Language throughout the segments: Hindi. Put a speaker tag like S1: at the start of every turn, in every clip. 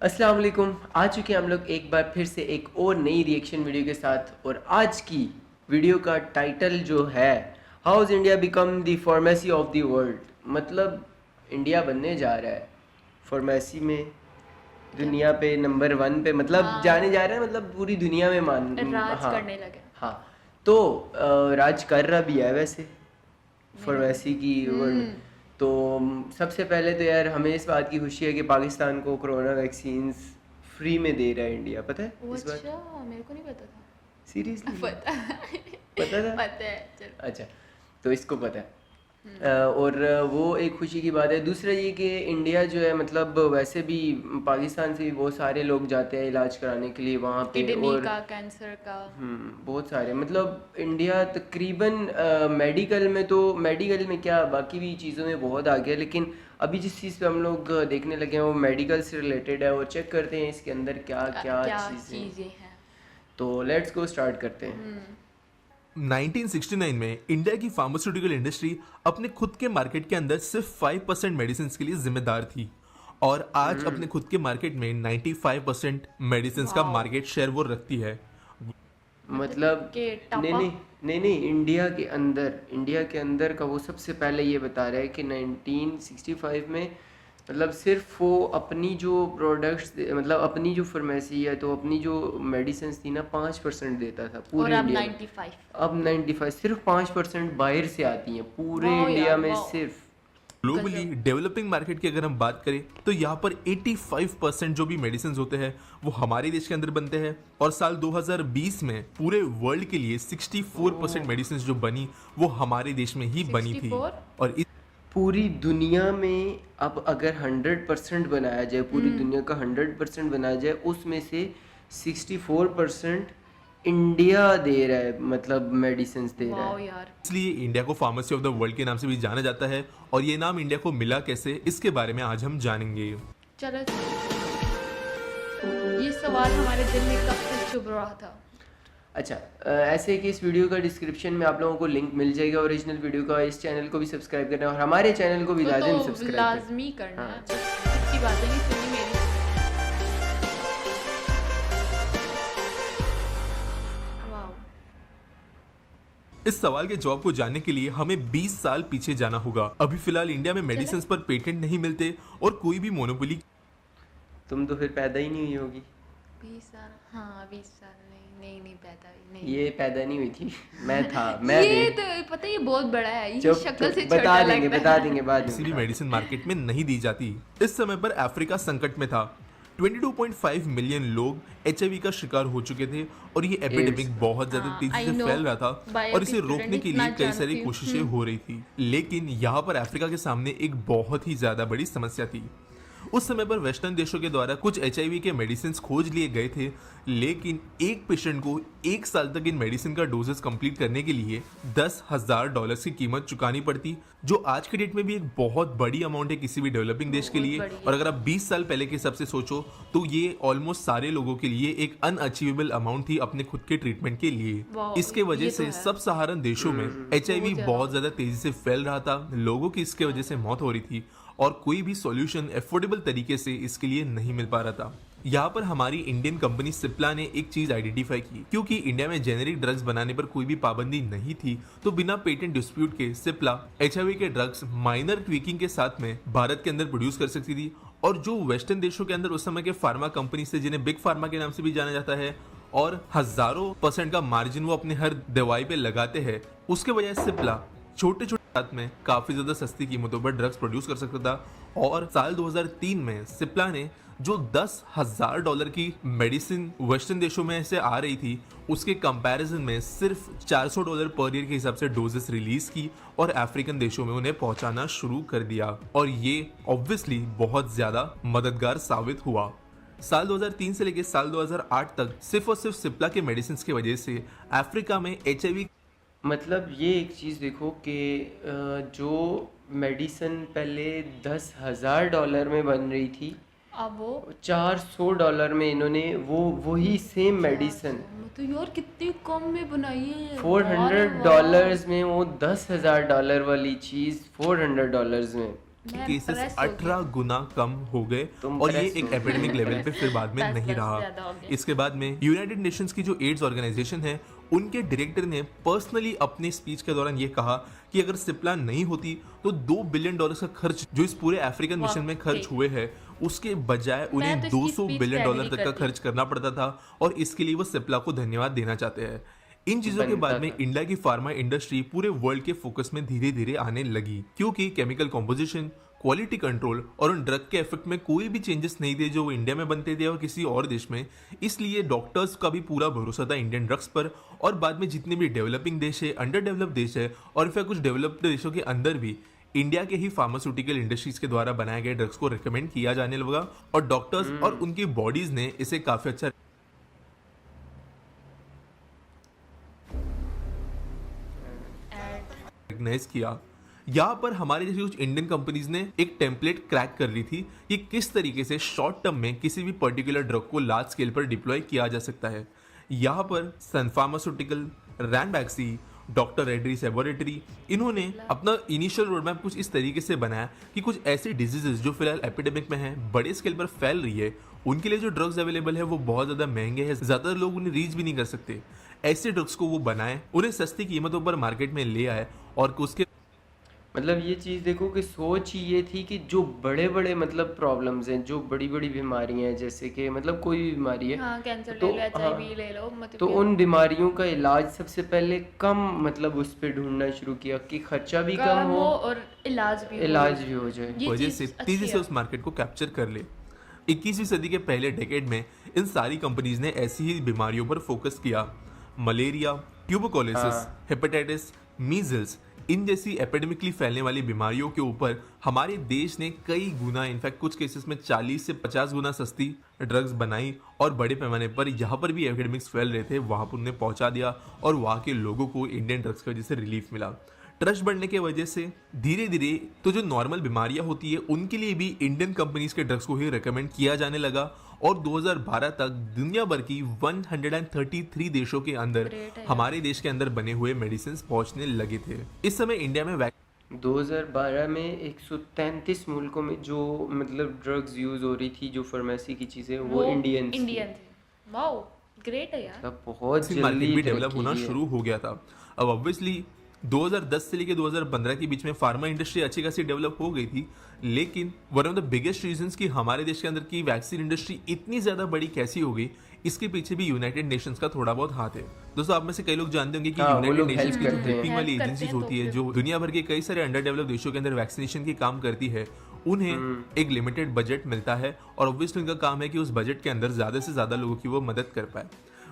S1: अस्सलाम वालेकुम। आ चुके हैं हम लोग एक बार फिर से एक और नई रिएक्शन वीडियो के साथ। और आज की वीडियो का टाइटल जो है, house India become the pharmacy of the world. मतलब इंडिया बनने जा रहा है फार्मेसी में,
S2: क्या
S1: दुनिया पे नंबर 1 पे, मतलब जाने जा
S2: हाँ,
S1: रहा है, मतलब पूरी दुनिया में मान।
S2: राज
S1: हाँ
S2: करने लगे।
S1: हाँ। तो राज कर रहा भी है वैसे
S2: मेरे को
S1: फार्मेसी की वर्ल्ड में।
S2: हम्म।
S1: तो सबसे पहले तो यार हमें इस बात की खुशी है कि पाकिस्तान को कोरोना वैक्सीन्स फ्री में दे रहा है इंडिया। पता है
S2: वो
S1: इस बात?
S2: अच्छा, मेरे को नहीं पता था।
S1: सीरियसली
S2: पता
S1: पता था?
S2: पता है चल।
S1: अच्छा, तो इसको पता है। और वो एक खुशी की बात है। दूसरा ये कि इंडिया जो है, मतलब वैसे भी पाकिस्तान से भी बहुत सारे लोग जाते हैं इलाज कराने के लिए वहाँ पे।
S2: किडनी
S1: और
S2: का, कैंसर का।
S1: बहुत सारे, मतलब इंडिया तकरीबन मेडिकल में, तो मेडिकल में क्या बाकी भी चीज़ों में बहुत आगे है, लेकिन अभी जिस चीज़ पे हम लोग देखने लगे हैं वो मेडिकल से रिलेटेड है। और चेक करते हैं इसके अंदर क्या क्या
S2: क्या
S1: चीज़ें।
S2: चीजें हैं।
S1: तो लेट्स गो, स्टार्ट करते हैं।
S2: हम्म।
S3: 1969 में इंडिया की फार्मास्यूटिकल इंडस्ट्री अपने खुद के मार्केट के अंदर सिर्फ 5% मेडिसिन के लिए जिम्मेदार थी और आज अपने खुद के मार्केट में 95% मेडिसिन का
S2: वाओ,
S3: मार्केट शेयर वो रखती है।
S2: मतलब
S1: मतलब
S2: के
S1: नहीं
S2: टॉपा।
S1: नहीं नहीं नहीं, इंडिया के अंदर का वो सबसे पहले ये बता रहा है कि 1965 में, मतलब सिर्फ वो अपनी जो प्रोडक्ट्स, मतलब अपनी जो फार्मेसी है, तो अपनी जो मेडिसिन थी ना, 5% देता था
S2: और
S1: पूरे
S2: अब
S1: इंडिया में।
S2: 95।
S1: अब 95, सिर्फ 5% बाहर से आती हैं पूरे
S2: वाओ
S1: इंडिया
S2: यार,
S1: में
S2: वाओ।
S3: ग्लोबली
S2: गजब।
S3: डेवलपिंग मार्केट की अगर हम बात करें तो यहाँ पर 85% जो भी मेडिसिन होते हैं वो हमारे देश के अंदर बनते हैं और साल 2020 में पूरे वर्ल्ड के लिए 64%
S1: ओह,
S3: मेडिसिन जो बनी वो हमारे देश में ही बनी थी।
S2: 64।
S3: और
S1: पूरी दुनिया में अब अगर 100% बनाया जाए, पूरी दुनिया का 100% बनाया जाए, उसमें से 64% इंडिया दे रहा है, मतलब मेडिसिन दे रहा
S2: वाओ
S1: है।
S2: यार।
S3: इसलिए इंडिया को फार्मेसी ऑफ द वर्ल्ड के नाम से भी जाना जाता है और ये नाम इंडिया को मिला कैसे, इसके बारे में आज हम जानेंगे।
S2: चलो, ये सवाल हमारे दिल में कब से चुभ रहा था।
S1: अच्छा, ऐसे कि इस वीडियो का डिस्क्रिप्शन में आप लोगों को लिंक मिल जाएगा ओरिजिनल वीडियो का। इस चैनल को भी सब्सक्राइब करना है और हमारे चैनल को भी
S2: वो
S1: लाजिम
S2: तो
S1: सब्सक्राइब करना
S2: लाजमी करना
S1: है।
S2: है,
S1: हाँ।
S2: बस इसकी बातें नहीं सुनी मेरी। वाओ।
S3: इस सवाल के जवाब को जानने के लिए हमें 20 साल पीछे जाना होगा। अभी फिलहाल इंडिया में मेडिसिन पर पेटेंट नहीं मिलते और कोई भी मोनोपोली
S1: तुम तो फिर पैदा ही नहीं हुई होगी।
S2: 20 साल, हाँ 20 साल नहीं नहीं नहीं, पैदा ही नहीं।
S1: ये पैदा नहीं हुई थी, मैं था, मैं
S2: ये
S1: थे।
S2: तो पता है, ये बहुत बड़ा है, ये
S1: चुप
S2: शक्ल से
S1: चुप,
S2: छोटा लगता
S1: बता
S2: है।
S1: देंगे बाद में
S3: किसी भी
S1: बता
S3: मेडिसिन मार्केट में नहीं दी जाती। इस समय पर अफ्रीका संकट में था। 22.5 मिलियन लोग HIV का शिकार हो चुके थे और ये एपिडेमिक
S1: का।
S3: बहुत ज्यादा
S2: हाँ,
S3: तेजी
S2: I
S3: से
S2: know,
S3: फैल रहा था और इसे
S2: बायो
S3: रोकने के
S2: इतना
S3: लिए कई सारी
S2: जानती हूँ।
S3: कोशिशें हो रही थी, लेकिन यहाँ पर अफ्रीका के सामने एक बहुत ही ज्यादा बड़ी समस्या थी। उस समय पर वेस्टर्न देशों के द्वारा कुछ HIV के मेडिसिन खोज लिए गए थे, लेकिन एक पेशेंट को 1 साल तक इन मेडिसिन का डोजेस कंप्लीट करने के लिए $10,000 की कीमत चुकानी पड़ती, जो आज के डेट में भी एक बहुत बड़ी अमाउंट है किसी भी डेवलपिंग देश के
S2: बहुत
S3: लिए।
S2: बड़ी है।
S3: और अगर आप 20 साल पहले के हिसाब से सोचो तो ये ऑलमोस्ट सारे लोगों के लिए एक अनअचीवेबल अमाउंट थी अपने खुद के ट्रीटमेंट के लिए।
S2: वाह,
S3: इसके वजह
S2: ये तो
S3: से
S2: है।
S3: सब सहारन देशों में HIV
S2: ज्यादा।
S3: बहुत ज्यादा तेजी से फैल रहा था, लोगों की इसके वजह से मौत हो रही थी और कोई भी सॉल्यूशन एफोर्डेबल तरीके से इसके लिए नहीं मिल पा रहा था। यहाँ पर हमारी इंडियन कंपनी सिप्ला ने एक चीज आइडेंटिफाई की। क्योंकि इंडिया में जेनेरिक ड्रग्स बनाने पर कोई भी पाबंदी नहीं थी, तो बिना पेटेंट डिस्प्यूट के सिप्ला HIV के ड्रग्स माइनर ट्वीकिंग के साथ में भारत के अंदर प्रोड्यूस कर सकती थी। और जो वेस्टर्न देशों के अंदर उस समय के फार्मा कंपनी से, जिन्हें बिग फार्मा के नाम से भी जाना जाता है, और हजारों % का मार्जिन वो अपने हर दवाई पे लगाते हैं, उसके बजाय सिप्ला छोटे छोटे हाथ में काफी ज्यादा सस्ती कीमतों पर ड्रग्स प्रोड्यूस कर सकता था। और साल 2003 में सिप्ला ने जो $10,000 की मेडिसिन वेस्टर्न देशों में से आ रही थी, उसके कंपैरिजन में सिर्फ $400 पर ईयर के हिसाब से डोजेस रिलीज की और अफ्रीकन देशों में उन्हें पहुंचाना शुरू कर दिया। और ये ऑब्वियसली बहुत ज्यादा मददगार साबित हुआ। साल 2003 से लेकर साल 2008 तक सिर्फ और सिर्फ सिप्ला के मेडिसिन की वजह से अफ्रीका में HIV।
S1: मतलब ये एक चीज़ देखो कि जो मेडिसिन पहले $10,000 में बन रही थी,
S2: अब वो
S1: $400 में इन्होंने वही सेम मेडिसिन
S2: तो यार कितनी कम में बनाई है।
S1: $400 में, वो $10,000 वाली चीज़ $400 में।
S2: मैं
S3: केसेस
S2: impress हो गई।
S3: 18 गुना कम हो गए
S1: तुम
S3: और ये
S1: impress
S3: एक
S1: हो गई।
S3: एपिडेमिक लेवल पे फिर बाद में
S2: बस,
S3: नहीं
S2: बस,
S3: रहा।
S2: ज़्यादा हो गया।
S3: इसके बाद में यूनाइटेड नेशंस की जो एड्स ऑर्गेनाइजेशन है उनके डायरेक्टर ने पर्सनली अपने स्पीच के दौरान ये कहा कि अगर सिप्ला नहीं होती तो $2 बिलियन का खर्च जो इस पूरे अफ्रीकन मिशन में खर्च
S2: वाकई।
S3: हुए हैं उसके बजाय उन्हें
S2: तो इसकी
S3: 200
S2: speech
S3: बिलियन
S2: पे
S3: डॉलर
S2: agree
S3: तक का
S2: करती।
S3: खर्च करना पड़ता था और इसके लिए वो सिप्ला को धन्यवाद देना चाहते हैं। इन चीजों के
S1: बनता
S3: बाद में
S1: था।
S3: इंडिया की फार्मा इंडस्ट्री पूरे वर्ल्ड के फोकस में धीरे धीरे आने लगी क्योंकि केमिकल कॉम्पोजिशन, क्वालिटी कंट्रोल और उन ड्रग के इफेक्ट में कोई भी चेंजेस नहीं थे जो इंडिया में बनते थे और किसी और देश में। इसलिए डॉक्टर्स का भी पूरा भरोसा था इंडियन ड्रग्स पर और बाद में जितने भी डेवलपिंग देश है, अंडर डेवलप्ड देश है और फिर कुछ डेवलप्ड देशों के अंदर भी इंडिया के ही फार्मास्यूटिकल इंडस्ट्रीज के द्वारा बनाए गए ड्रग्स को रिकमेंड किया जाने लगा और डॉक्टर्स और उनकी बॉडीज ने इसे काफी अच्छा रिकग्नाइज किया। यहाँ पर हमारे जैसी कुछ इंडियन कंपनीज ने एक टेम्पलेट क्रैक कर ली थी कि किस तरीके से शॉर्ट टर्म में किसी भी पर्टिकुलर ड्रग को लार्ज स्केल पर डिप्लॉय किया जा सकता है। यहाँ पर Sun Pharmaceutical, Ranbaxy, doctor Reddy's laboratory, इन्होंने अपना इनिशियल रोड मैप कुछ इस तरीके से बनाया कि कुछ ऐसी डिजीजेस जो फिलहाल एपिडेमिक में हैं, बड़े स्केल पर फैल रही है, उनके लिए जो ड्रग्स अवेलेबल है वो बहुत ज़्यादा महंगे हैं, ज़्यादातर लोग उन्हें रीच भी नहीं कर सकते। ऐसे ड्रग्स को वो बनाए, उन्हें सस्ती कीमतों पर मार्केट में ले आए और उसके
S1: मतलब ये चीज़ देखो कि सोच ही ये थी कि जो बड़े बड़े मतलब प्रॉब्लम्स हैं, जो बड़ी बड़ी बीमारियां हैं, जैसे कि मतलब कोई भी बीमारी है,
S2: हाँ, कैंसर
S1: तो
S2: ले लो,
S1: हाँ,
S2: HIV ले लो, मतलब
S1: तो
S2: कि
S1: उन बीमारियों का इलाज सबसे पहले कम मतलब उस पे ढूंढना शुरू किया कि खर्चा भी कम हो,
S2: और इलाज भी
S1: हो जाए।
S2: ये
S3: वजह
S2: चीज़
S3: से
S2: अच्छी
S3: तेजी से
S2: है।
S3: उस मार्केट को कैप्चर कर ले। 21वीं सदी के पहले डेकेड में इन सारी कंपनीज ने ऐसी ही बीमारियों पर फोकस किया। मलेरिया, ट्यूबरकुलोसिस, हेपेटाइटिस, मीजल्स, इन जैसी एपिडेमिकली फैलने वाली बीमारियों के ऊपर हमारे देश ने कई गुना, इनफैक्ट कुछ केसेस में 40 से 50 गुना सस्ती ड्रग्स बनाई और बड़े पैमाने पर यहाँ पर भी एपिडेमिक्स फैल रहे थे वहाँ पर उन्हें पहुँचा दिया और वहाँ के लोगों को इंडियन ड्रग्स की वजह से रिलीफ मिला। ट्रस्ट बढ़ने की वजह से धीरे धीरे तो जो नॉर्मल बीमारियां होती है उनके लिए भी इंडियन कंपनीज के ड्रग्स को ही रेकमेंड किया जाने लगा और 2012 तक दुनिया भर की 133 देशों के अंदर
S2: Great है।
S3: हमारे देश के अंदर बने हुए मेडिसिन पहुंचने लगे थे। इस समय इंडिया में
S1: 2012 में 133 मुल्कों में जो मतलब ड्रग्स यूज हो रही थी, जो फार्मेसी की चीजें, वो इंडियन
S2: इंडियन थे। वाओ, ग्रेट है यार।
S1: बहुत
S3: वैक्सीन मार्केट
S1: जल्दी
S3: भी डेवलप
S1: तरक्की
S3: होना
S1: की है।
S3: शुरू हो गया था। अब ऑब्वियसली 2010 से लेकर 2015 के बीच में फार्मा इंडस्ट्री अच्छी खासी डेवलप हो गई थी, लेकिन one of the biggest reasons कि हमारे देश के अंदर की वैक्सीन इंडस्ट्री इतनी ज्यादा बड़ी कैसी हो गई, इसके पीछे भी यूनाइटेड नेशंस का थोड़ा बहुत हाथ है। दोस्तों, आप में से कई लोग जानते होंगे कि
S1: हाँ, वो
S3: यूनाइटेड
S1: लोग
S3: नेशंस
S1: help
S3: की जो
S1: करते हैं।
S3: हेल्पिंग वाली
S2: Help करते
S3: एजेंसीज
S2: हैं,
S3: होती
S2: तो
S3: है
S2: फिर-
S3: जो दुनिया भर के कई सारे अंडर डेवलप देशों के अंदर वैक्सीनेशन की काम करती है, उन्हें एक लिमिटेड बजट मिलता है और ऑब्वियसली उनका काम है कि उस बजट के अंदर ज्यादा से ज्यादा लोगों की वो मदद कर पाए।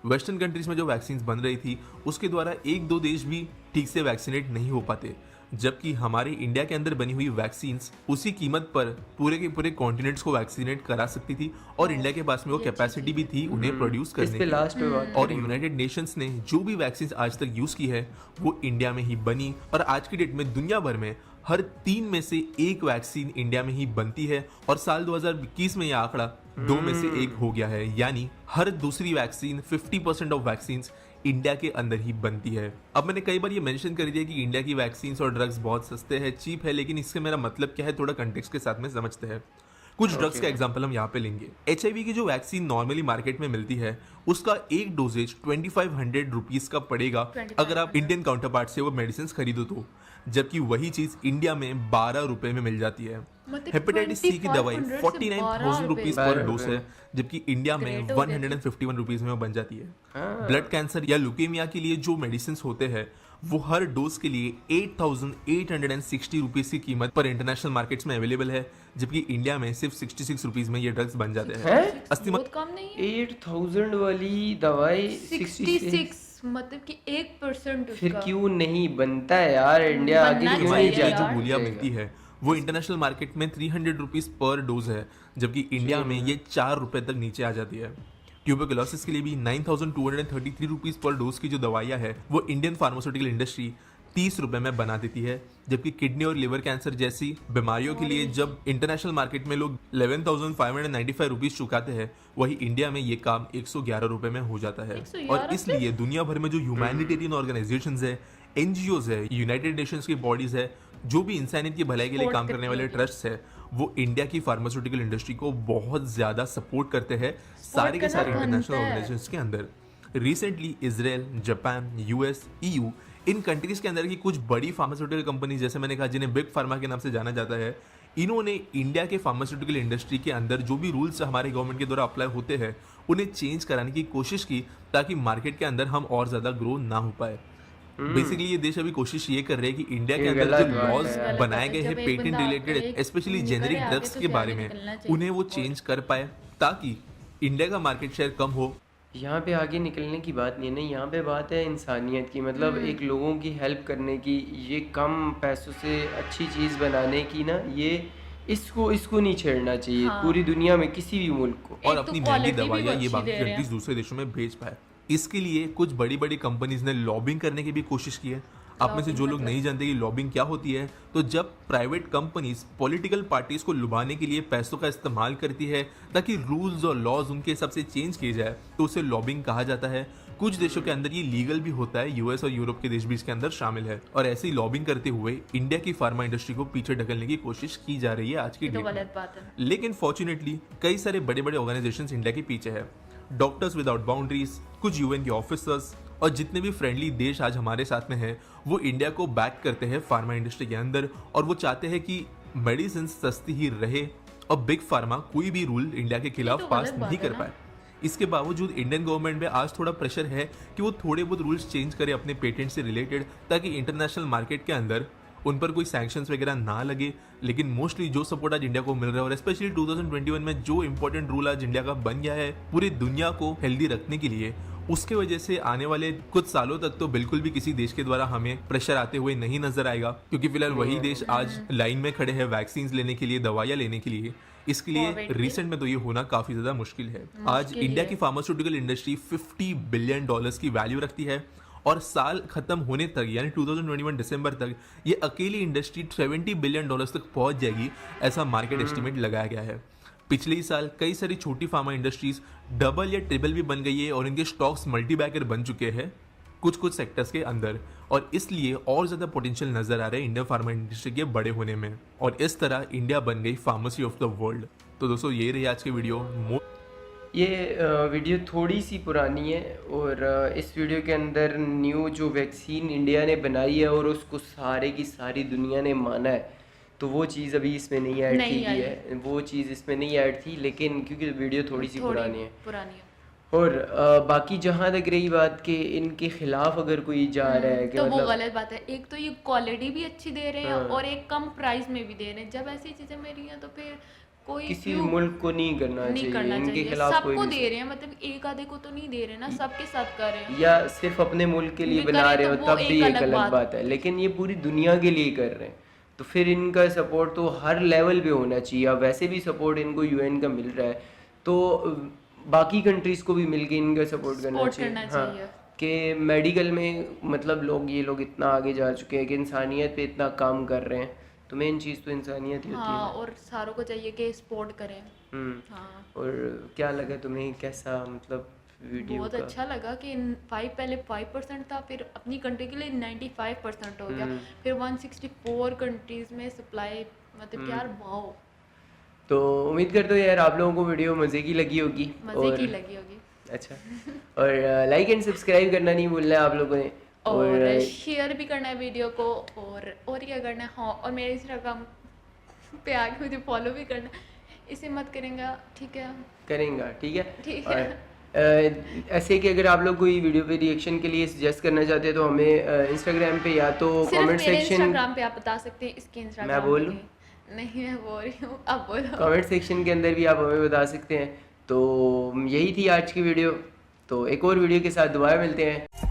S3: वेस्टर्न कंट्रीज में जो वैक्सीन बन रही थी उसके द्वारा एक दो देश भी ठीक से वैक्सीनेट नहीं हो पाते, जबकि हमारे इंडिया के अंदर बनी हुई वैक्सीन्स उसी कीमत पर पूरे के पूरे कॉन्टिनेंट्स को वैक्सीनेट करा सकती थी और इंडिया के पास में वो कैपेसिटी भी थी उन्हें प्रोड्यूस
S1: इस
S3: करने
S1: पे
S3: की।
S1: लास्ट में बात
S3: और
S1: करेंगे।
S3: यूनाइटेड नेशंस ने जो भी वैक्सीन आज तक यूज की है वो इंडिया में ही बनी और आज की डेट में दुनिया भर में हर 3 में से 1 वैक्सीन इंडिया में ही बनती है और साल 2021 में यह आंकड़ा 2 में से 1 हो गया है, यानी हर दूसरी वैक्सीन 50% ऑफ वैक्सीन इंडिया के अंदर ही बनती है। अब मैंने कई बार ये मेंशन कर दिया कि इंडिया की वैक्सीन और ड्रग्स बहुत सस्ते हैं, चीप है, लेकिन इससे मेरा मतलब क्या है थोड़ा कंटेक्स्ट के साथ में समझते हैं। कुछ ड्रग्स का एग्जांपल हम यहाँ पे लेंगे। HIV की जो वैक्सीन नॉर्मली मार्केट में मिलती है उसका एक डोजेज 2500 रुपीज का पड़ेगा अगर आप इंडियन काउंटर पार्ट से वो मेडिसिन खरीदो तो, जबकि वही चीज इंडिया में 12 रुपए में मिल जाती है।
S2: मतलब
S3: हेपेटाइटिस सी की दवाई
S2: 2500 से
S3: 49,000 रुपीज पर
S1: 12
S3: डोज है, जबकि इंडिया में
S2: Great हो गया।
S3: 151 रुपीज में वो बन जाती है।
S1: हाँ।
S3: ब्लड कैंसर या ल्यूकेमिया के लिए जो मेडिसिन होते हैं वो हर डोज के लिए 8,860 रुपीज की कीमत पर इंटरनेशनल मार्केट्स में अवेलेबल है, जबकि इंडिया में सिर्फ 66 रुपीज में ये ड्रग्स बन जाते हैं।
S1: हैं?
S3: अस्तिमा
S2: बहुत कम नहीं है।
S1: 8000 वाली दवाई
S2: 66 मतलब कि 1%
S1: फिर
S2: उसका।
S1: क्यों नहीं बनता है यार? इंडिया आगे
S2: बनना
S1: क्यों
S2: चाहिए
S1: नहीं
S3: ये
S1: जा
S3: जो
S2: यार।
S3: गोलियां मिलती है वो इंटरनेशनल मार्केट में 300 रुपीज पर डोज है, जबकि इंडिया में ये 4 रुपए तक नीचे आ जाती है। ट्यूबरकुलोसिस के लिए भी 9,233 रुपीज पर डोज की जो दवाइयां है वो इंडियन फार्मास्यूटिकल इंडस्ट्री 30 रुपए में बना देती है, जबकि किडनी और लिवर कैंसर जैसी बीमारियों के लिए जब इंटरनेशनल मार्केट में लोग 11,595 रुपीज चुकाते हैं, वही इंडिया में ये काम 111 रुपए में हो जाता है।
S2: 111
S3: और इसलिए दुनिया भर में जो ह्यूमैनिटेरियन ऑर्गेनाइजेशंस है, NGOs है, यूनाइटेड नेशंस की बॉडीज है, जो भी इंसानियत की भलाई के लिए
S2: Support
S3: काम करने
S2: करती
S3: वाले
S2: होगी।
S3: ट्रस्ट है वो इंडिया की फार्मास्यूटिकल इंडस्ट्री को बहुत ज़्यादा सपोर्ट करते हैं सारे के
S2: करना
S3: सारे
S2: बनता
S3: इंटरनेशनल
S2: है।
S3: ऑर्गेनाइजेशंस के अंदर। Recently Israel, Japan, US, EU in countries के अंदर की कुछ बड़ी फार्मास्यूटिकल कंपनी जैसे मैंने कहा जिन्हें बिग फार्मा के नाम से जाना जाता है, इन्होंने इंडिया के फार्मास्यूटिकल इंडस्ट्री के अंदर जो भी रूल्स हमारे गवर्नमेंट के द्वारा अप्लाई होते हैं उन्हें चेंज कराने की कोशिश की ताकि मार्केट के अंदर हम और ज़्यादा ग्रो ना हो पाए। बेसिकली ये देश अभी कोशिश ये कर रहे हैं कि इंडिया के
S1: ये
S3: अंदर
S1: गलत
S3: जो
S1: बात
S3: लॉज
S1: है।
S2: गलत
S3: बनाए
S2: बात है।
S3: गए हैं
S2: जब एक
S3: पेटेंट
S2: बंदा
S3: रिलेटेड
S2: एक
S3: स्पेशली
S2: निकल
S3: जेनेरिक
S2: आगे
S3: ड्रग्स
S2: तो
S3: के
S2: उसे
S3: बारे
S2: आगे
S3: में
S2: निकलना चाहिए।
S3: उन्हें वो चेंज कर पाए ताकि इंडिया का मार्केट शेयर कम हो।
S1: यहाँ पे आगे निकलने की बात नहीं है ना, यहाँ पे बात है इंसानियत की, मतलब एक लोगों की हेल्प करने की, ये कम पैसों से अच्छी चीज़ बनाने की ना, ये इसको नहीं छेड़ना चाहिए
S2: हाँ।
S1: पूरी दुनिया में किसी भी मुल्क को।
S3: और
S2: एक तो
S3: अपनी महंगी
S2: quality भी
S3: दवाइयाँ ये
S2: अच्छी
S3: बाकी
S2: दे रहे हैं।
S3: कंट्रीज दूसरे देशों में भेज पाए। इसके लिए कुछ बड़ी बड़ी कंपनीज ने लॉबिंग करने की भी कोशिश की है। आप में से जो लोग नहीं जानते कि लॉबिंग क्या होती है, तो जब प्राइवेट कंपनीज पॉलिटिकल पार्टीज को लुभाने के लिए पैसों का इस्तेमाल करती है ताकि रूल्स और लॉज उनके हिसाब से चेंज किए जाए तो उसे लॉबिंग कहा जाता है। कुछ देशों के अंदर ये लीगल भी होता है, यूएस और यूरोप के देश भी इसके अंदर शामिल है। और ऐसी लॉबिंग करते हुए इंडिया की फार्मा इंडस्ट्री को पीछे ढकलने की कोशिश की जा रही है आज की
S2: ये तो
S3: डेट में।
S2: गलत बात है।
S3: लेकिन फॉर्चुनेटली कई सारे बड़े बड़े ऑर्गेनाइजेशंस इंडिया के पीछे है। डॉक्टर्स विदाउट बाउंड्रीज, कुछ यूएन के ऑफिसर्स और जितने भी फ्रेंडली देश आज हमारे साथ में हैं वो इंडिया को बैक करते हैं फार्मा इंडस्ट्री के अंदर, और वो चाहते हैं कि मेडिसिन सस्ती ही रहे और बिग फार्मा कोई भी रूल इंडिया के खिलाफ
S2: तो
S3: पास
S2: गलत बात
S3: नहीं
S2: है
S3: कर
S2: ना।
S3: पाए। इसके बावजूद इंडियन गवर्नमेंट में आज थोड़ा प्रेशर है कि वो थोड़े बहुत रूल्स चेंज करे अपने पेटेंट से रिलेटेड ताकि इंटरनेशनल मार्केट के अंदर उन पर कोई सैंक्शंस वगैरह ना लगे। लेकिन मोस्टली जो सपोर्ट आज इंडिया को मिल रहा है और स्पेशली 2021 में जो इंपॉर्टेंट रूल आज इंडिया का बन गया है पूरी दुनिया को हेल्दी रखने के लिए, उसके वजह से आने वाले कुछ सालों तक तो बिल्कुल भी किसी देश के द्वारा हमें प्रेशर आते हुए नहीं नजर आएगा, क्योंकि फिलहाल वही देश आज लाइन में खड़े हैं वैक्सीन लेने के लिए, दवाइयाँ लेने के लिए। इसके लिए
S2: Forward
S3: रिसेंट में तो ये होना काफी ज्यादा मुश्किल है। आज
S2: मुश्किल
S3: इंडिया
S2: है।
S3: की फार्मास्यूटिकल इंडस्ट्री $50 बिलियन की वैल्यू रखती है और साल खत्म होने तक यानी 2021 दिसंबर तक ये अकेली इंडस्ट्री $70 बिलियन तक पहुंच जाएगी, ऐसा मार्केट एस्टिमेट लगाया गया है। पिछले ही साल कई सारी छोटी फार्मा इंडस्ट्रीज डबल या ट्रिपल भी बन गई है और इनके स्टॉक्स मल्टीबैगर बन चुके हैं कुछ सेक्टर्स के अंदर, और इसलिए और ज़्यादा पोटेंशियल नजर आ रहा है इंडियन फार्मा इंडस्ट्री के बड़े होने में, और इस तरह इंडिया बन गई फार्मेसी ऑफ द वर्ल्ड। तो दोस्तों ये रही आज की वीडियो।
S1: ये वीडियो थोड़ी सी पुरानी है और इस वीडियो के अंदर न्यू जो वैक्सीन इंडिया ने बनाई है और उसको सारे की सारी दुनिया ने माना है, तो वो चीज़ अभी इसमें नहीं ऐड की
S2: नहीं
S1: गई
S2: आई।
S1: है, वो चीज़ इसमें नहीं ऐड थी, लेकिन क्योंकि वीडियो थोड़ी सी पुरानी है।
S2: पुरानी है।
S1: और बाकी जहाँ तक रही बात कि इनके खिलाफ अगर कोई जा रहा है कि
S2: तो वो
S1: मतलब
S2: गलत बात है। एक तो ये क्वालिटी भी अच्छी दे रहे हैं
S1: हाँ।
S2: और एक कम प्राइस में भी दे रहे हैं। जब ऐसी चीजें मिल रही हैं तो फिर कोई
S1: किसी
S2: क्यों
S1: मुल्क को नहीं करना
S2: नहीं
S1: चाहिए,
S2: करना
S1: इनके
S2: चाहिए।
S1: खिलाफ कोई
S2: सबको
S1: भी
S2: दे रहे हैं, मतलब एक आधे को तो नहीं दे रहे ना, सबके साथ कर रहे हैं।
S1: या सिर्फ अपने मुल्क के लिए
S2: भी
S1: बना
S2: करें
S1: रहे हो
S2: तो वो
S1: तब भी
S2: एक
S1: एक
S2: अलग
S1: अलग
S2: बात
S1: बात है, लेकिन ये पूरी दुनिया के लिए कर रहे हैं तो फिर इनका सपोर्ट तो हर लेवल पे होना चाहिए। अब वैसे भी सपोर्ट इनको यूएन का मिल रहा है तो बाकी कंट्रीज को भी मिलके इनका सपोर्ट करना
S2: Support
S1: चाहिए।
S2: करना
S1: हाँ,
S2: चाहिए।
S1: कि मेडिकल में मतलब ये लोग इतना आगे जा चुके हैं कि इंसानियत पे इतना काम कर रहे हैं, तो मेन चीज़ तो इंसानियत ही होती
S2: हाँ,
S1: है।
S2: और सारों को चाहिए कि सपोर्ट करें।
S1: हम्म।
S2: हाँ,
S1: और क्या लगा तुम्हें, कैसा मतलब वीडियो
S2: बहुत
S1: का?
S2: अच्छा लगा कि पहले 5% था, फिर अपनी कंट्री के लिए 95% हो गया,
S1: हम्म।
S2: फिर 164 कंट्रीज में सप्लाई, मतलब यार वाओ,
S1: तो उम्मीद करते हो यार आप लोगों को वीडियो मज़े की लगी होगी।
S2: मजे की लगी होगी।
S1: अच्छा, और लाइक एंड सब्सक्राइब करना नहीं भूलना है आप लोगों ने,
S2: और शेयर भी करना है वीडियो को, और क्या करना है, हाँ, और मेरे इंस्टाग्राम पे आके मुझे फॉलो भी करना है, इसे मत करेंगे, ठीक है?
S1: करेंगे, ठीक है।
S2: ठीक
S1: और,
S2: है।
S1: ऐसे कि अगर आप लोग कोई वीडियो पे रिएक्शन के लिए सजेस्ट करना चाहते हैं तो हमें इंस्टाग्राम पे या तो
S2: सिर्फ
S1: कमेंट
S2: मेरे
S1: सेक्शन
S2: इंस्टाग्राम पे आप बता सकते हैं, इसके इंस्टाग्राम
S1: मैं बोलूं?
S2: नहीं, मैं बोल रही हूँ, आप बोलो।
S1: कमेंट सेक्शन के अंदर भी आप हमें बता सकते हैं। तो यही थी आज की वीडियो, तो एक और वीडियो के साथ दोबारा मिलते हैं।